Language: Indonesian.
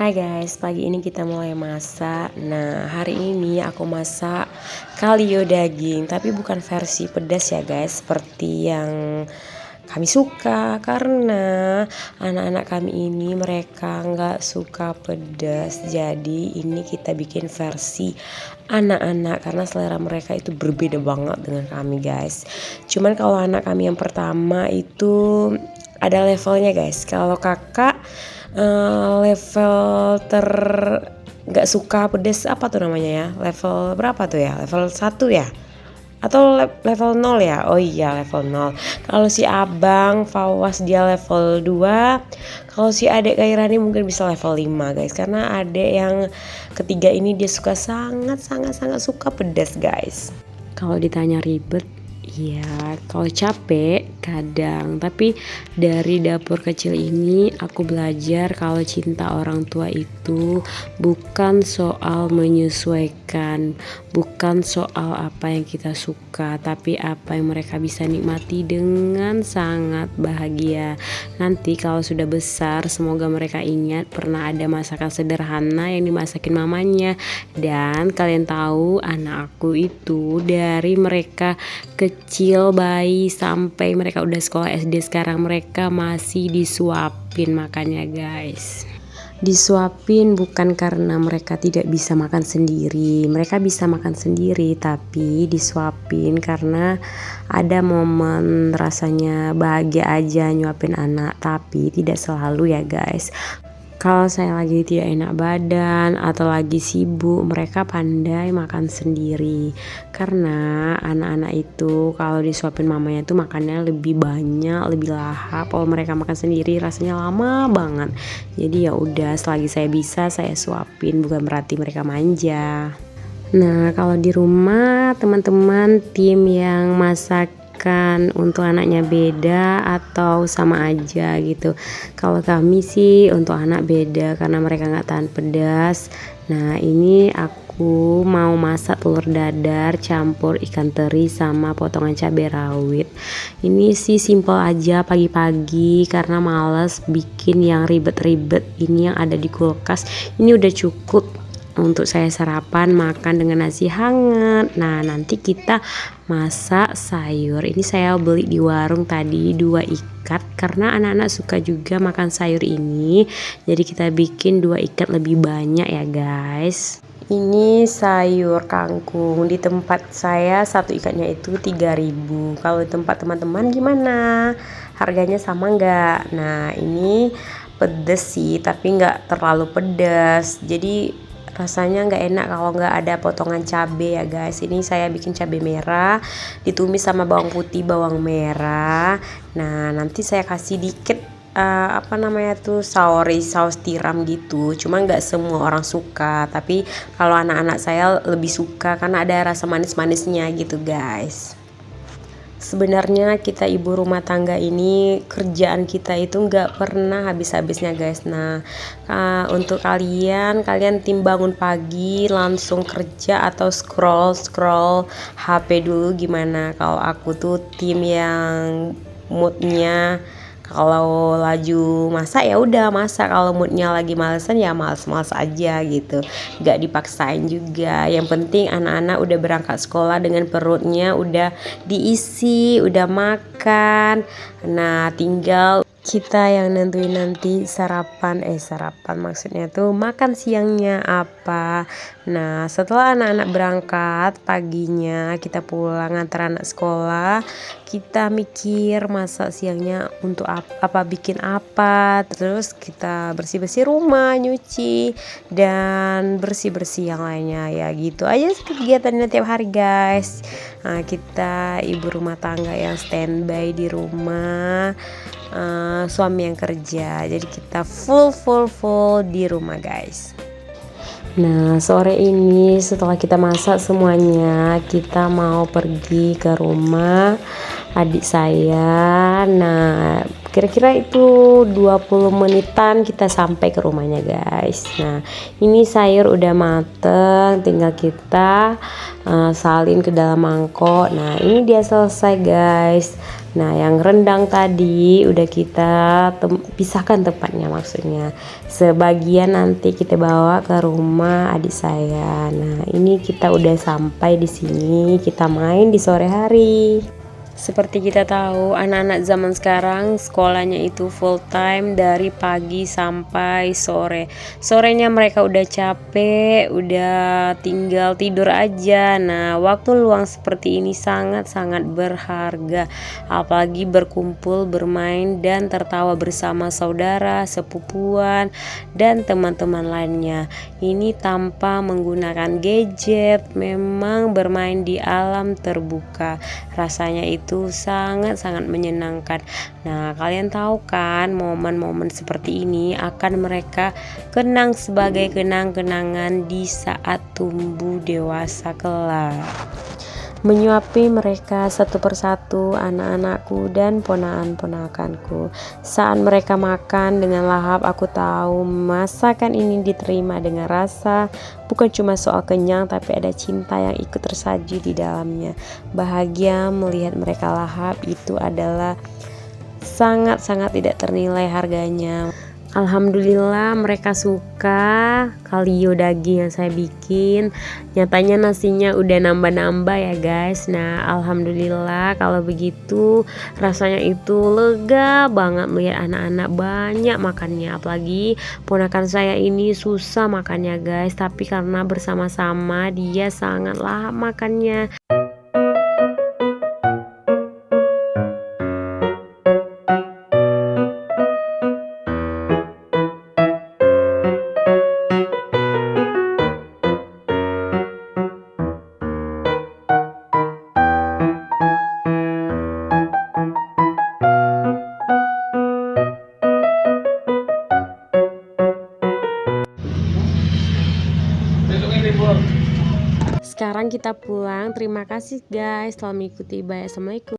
Hai guys, pagi ini kita mulai masak. Nah, hari ini aku masak kalio daging, tapi bukan versi pedas ya guys, seperti yang kami suka. Karena anak-anak kami ini mereka nggak suka pedas, jadi ini kita bikin versi anak-anak karena selera mereka itu berbeda banget dengan kami guys. Cuman kalau anak kami yang pertama itu ada levelnya guys. Kalau kakak level ter nggak suka pedes apa tuh namanya ya, level berapa tuh ya, level 1 ya atau level 0 ya. Oh iya, level 0. Kalau si abang Fawas dia level 2. Kalau si adik Kairani mungkin bisa level 5 guys, karena adik yang ketiga ini dia suka sangat suka pedas guys. Kalau ditanya ribet, iya, kalau capek kadang, tapi dari dapur kecil ini aku belajar kalau cinta orang tua itu bukan soal menyesuaikan, bukan soal apa yang kita suka, tapi apa yang mereka bisa nikmati dengan sangat bahagia. Nanti kalau sudah besar, semoga mereka ingat pernah ada masakan sederhana yang dimasakin mamanya. Dan kalian tahu anak aku itu dari mereka kecil bayi sampai mereka udah sekolah SD, sekarang mereka masih disuapin makannya guys. Disuapin bukan karena mereka tidak bisa makan sendiri, mereka bisa makan sendiri, tapi disuapin karena ada momen rasanya bahagia aja nyuapin anak, tapi tidak selalu ya guys. Kalau saya lagi tidak enak badan atau lagi sibuk, mereka pandai makan sendiri. Karena anak-anak itu kalau disuapin mamanya tuh makannya lebih banyak, lebih lahap. Kalau mereka makan sendiri rasanya lama banget. Jadi ya udah, selagi saya bisa saya suapin, bukan berarti mereka manja. Nah, kalau di rumah teman-teman tim yang masak untuk anaknya beda atau sama aja gitu. Kalau kami sih untuk anak beda karena mereka nggak tahan pedas. Nah, ini aku mau masak telur dadar campur ikan teri sama potongan cabai rawit. Ini sih simple aja pagi-pagi karena males bikin yang ribet-ribet. Ini yang ada di kulkas ini udah cukup untuk saya sarapan, makan dengan nasi hangat. Nah, nanti kita masak sayur. Ini saya beli di warung tadi 2 ikat karena anak-anak suka juga makan sayur ini. Jadi kita bikin 2 ikat lebih banyak ya guys. Ini sayur kangkung. Di tempat saya 1 ikatnya itu 3.000. Kalau di tempat teman-teman gimana? Harganya sama nggak? Nah, ini pedes sih, tapi nggak terlalu pedas. Jadi rasanya nggak enak kalau nggak ada potongan cabai ya guys. Ini saya bikin cabai merah ditumis sama bawang putih, bawang merah. Nah, nanti saya kasih dikit saus tiram gitu. Cuma nggak semua orang suka, tapi kalau anak-anak saya lebih suka karena ada rasa manis-manisnya gitu guys. Sebenarnya kita ibu rumah tangga ini kerjaan kita itu nggak pernah habis-habisnya guys. Nah, untuk kalian tim bangun pagi langsung kerja atau scroll HP dulu gimana? Kalau aku tuh tim yang moodnya kalau laju masak ya udah masak, kalau moodnya lagi malesan ya males aja gitu, nggak dipaksain juga. Yang penting anak-anak udah berangkat sekolah dengan perutnya udah diisi, udah makan. Nah, tinggal kita yang nentuin nanti sarapan maksudnya tuh makan siangnya apa. Nah, setelah anak-anak berangkat paginya kita pulang antar anak sekolah, kita mikir masak siangnya untuk apa bikin apa, terus kita bersih-bersih rumah, nyuci dan bersih-bersih yang lainnya ya. Gitu aja kegiatannya tiap hari guys. Nah, kita ibu rumah tangga yang standby di rumah, suami yang kerja, jadi kita full di rumah guys. Nah, sore ini setelah kita masak semuanya, kita mau pergi ke rumah adik saya. Nah, kira-kira itu 20 menitan kita sampai ke rumahnya guys. Nah, ini sayur udah mateng, tinggal kita salin ke dalam mangkok. Nah, ini dia selesai guys. Nah, yang rendang tadi udah kita pisahkan tempatnya, maksudnya sebagian nanti kita bawa ke rumah adik saya. Nah, ini kita udah sampai di sini, kita main di sore hari. Seperti kita tahu, anak-anak zaman sekarang sekolahnya itu full time dari pagi sampai sore. Sorenya mereka udah capek, udah tinggal tidur aja. Nah, waktu luang seperti ini sangat-sangat berharga. Apalagi berkumpul, bermain, dan tertawa bersama saudara, sepupuan, dan teman-teman lainnya. Ini tanpa menggunakan gadget, memang bermain di alam terbuka. Rasanya itu sangat-sangat menyenangkan. Nah, kalian tahu kan, momen-momen seperti ini akan mereka kenang sebagai kenang-kenangan di saat tumbuh dewasa kelak. Menyuapi mereka satu persatu, anak-anakku dan ponakan-ponakanku. Saat mereka makan dengan lahap, aku tahu masakan ini diterima dengan rasa. Bukan cuma soal kenyang, tapi ada cinta yang ikut tersaji di dalamnya. Bahagia melihat mereka lahap itu adalah sangat-sangat tidak ternilai harganya. Alhamdulillah mereka suka kalio daging yang saya bikin. Nyatanya nasinya udah nambah-nambah ya guys. Nah, alhamdulillah kalau begitu rasanya itu lega banget melihat anak-anak banyak makannya. Apalagi ponakan saya ini susah makannya guys, tapi karena bersama-sama dia sangat lahap makannya. Sekarang kita pulang. Terima kasih guys telah mengikuti. Bye. Assalamualaikum.